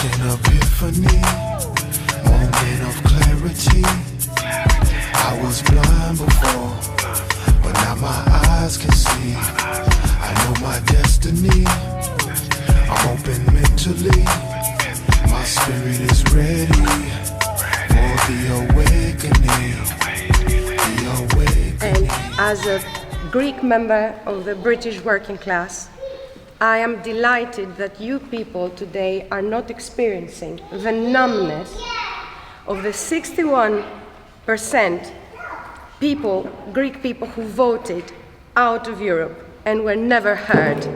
an epiphany, moment of clarity. I was blind before, but now my eyes can see. I know my destiny, I'm open mentally. My spirit is ready for the awakening, And as a Greek member of the British working class, I am delighted that you people today are not experiencing the numbness of the 61% people, Greek people, who voted out of Europe and were never heard.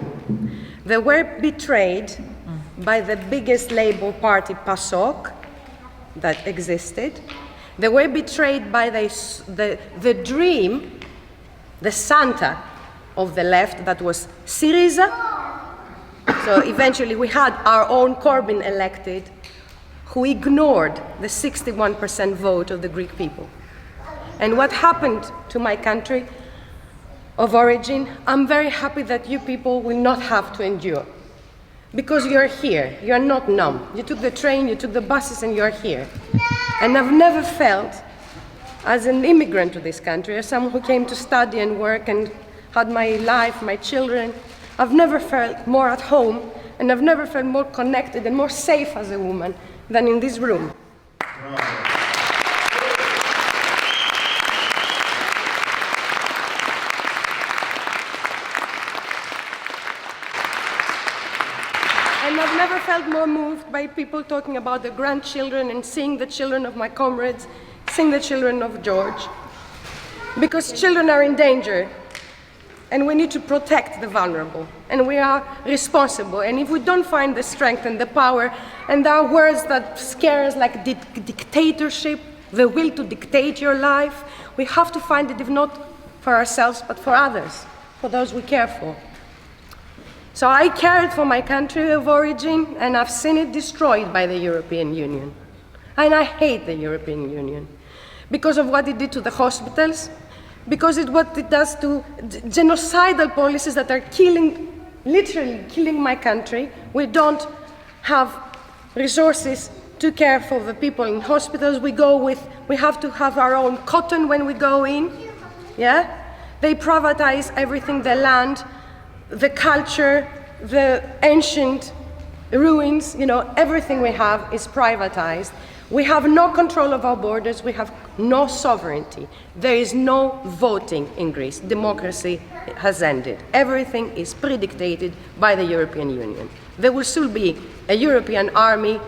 They were betrayed by the biggest Labour Party, PASOK, that existed. They were betrayed by the dream, the Santa of the left, that was Syriza. So eventually we had our own Corbyn elected, who ignored the 61% vote of the Greek people. And what happened to my country of origin, I'm very happy that you people will not have to endure. Because you're here, you're not numb. You took the train, you took the buses, and you're here. And I've never felt, as an immigrant to this country, as someone who came to study and work and had my life, my children, I've never felt more at home, and I've never felt more connected and more safe as a woman than in this room. And I've never felt more moved by people talking about the grandchildren and seeing the children of my comrades, seeing the children of George. Because children are in danger, and we need to protect the vulnerable, and we are responsible. And if we don't find the strength and the power, and there are words that scare us like dictatorship, the will to dictate your life, we have to find it, if not for ourselves, but for others, for those we care for. So I cared for my country of origin, and I've seen it destroyed by the European Union. And I hate the European Union because of what it did to the hospitals, because of what it does to genocidal policies that are literally killing my country. We don't have resources to care for the people in hospitals. We have to have our own cotton when we go in, yeah? They privatize everything, the land, the culture, the ancient ruins, everything we have is privatized. We have no control of our borders, we have no sovereignty. There is no voting in Greece. Democracy has ended. Everything is predictated by the European Union. There will still be a European army,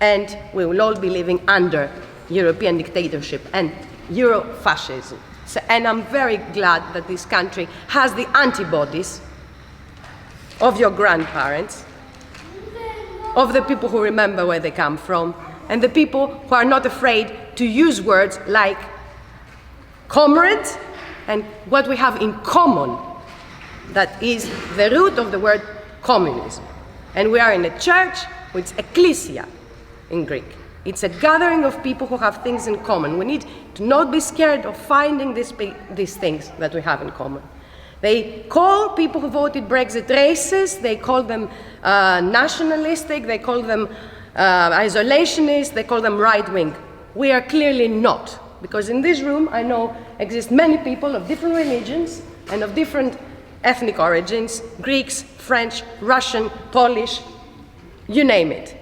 and we will all be living under European dictatorship and Euro-fascism. And I'm very glad that this country has the antibodies of your grandparents, of the people who remember where they come from, and the people who are not afraid to use words like comrade and what we have in common, that is the root of the word communism. And we are in a church, which is ecclesia in Greek. It's a gathering of people who have things in common. We need to not be scared of finding these things that we have in common. They call people who voted Brexit racist, they call them nationalistic, they call them isolationist, they call them right-wing. We are clearly not, because in this room I know exist many people of different religions and of different ethnic origins, Greeks, French, Russian, Polish, you name it.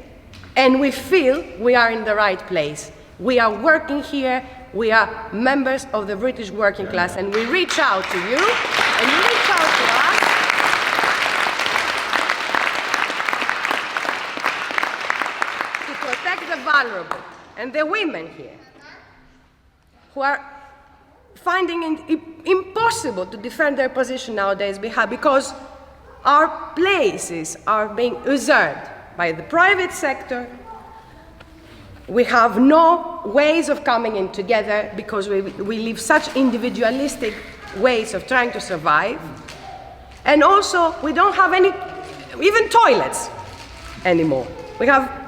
And we feel we are in the right place. We are working here, we are members of the British working class, and we reach out to you, and you reach out to us. The vulnerable and the women here who are finding it impossible to defend their position nowadays because our places are being usurped by the private sector. We have no ways of coming in together because we live such individualistic ways of trying to survive. And also, we don't have even toilets anymore. We have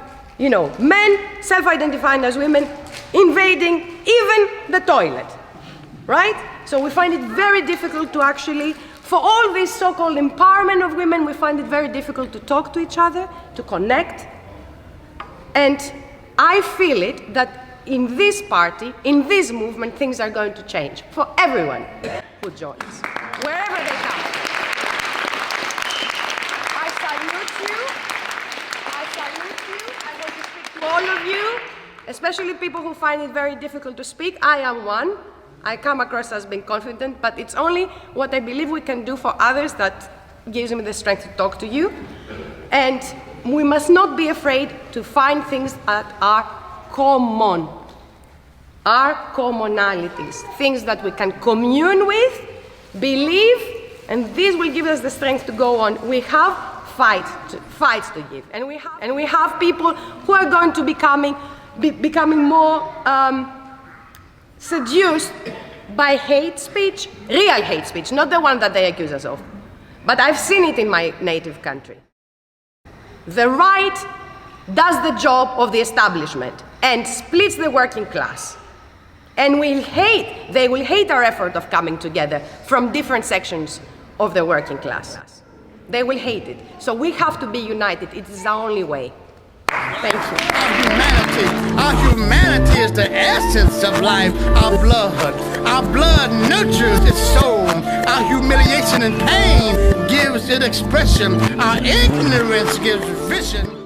men self-identifying as women invading even the toilet, right? So we find it very difficult to actually, for all this so-called empowerment of women, we find it very difficult to talk to each other, to connect. And I feel it that in this party, in this movement, things are going to change for everyone who joins, wherever they come. I salute you. I salute you. I want to speak to all of you, especially people who find it very difficult to speak. I am one. I come across as being confident, but it's only what I believe we can do for others that gives me the strength to talk to you. And we must not be afraid to find things that are common, our commonalities, things that we can commune with, believe, and this will give us the strength to go on. We have fights to give, and we have people who are going to becoming more seduced by hate speech, real hate speech, not the one that they accuse us of. But I've seen it in my native country. The right does the job of the establishment and splits the working class. And they will hate our effort of coming together from different sections of the working class. They will hate it. So we have to be united. It is the only way. Thank you. Our humanity is the essence of life. Our blood nurtures its soul. Our humiliation and pain gives it expression. Our ignorance gives vision.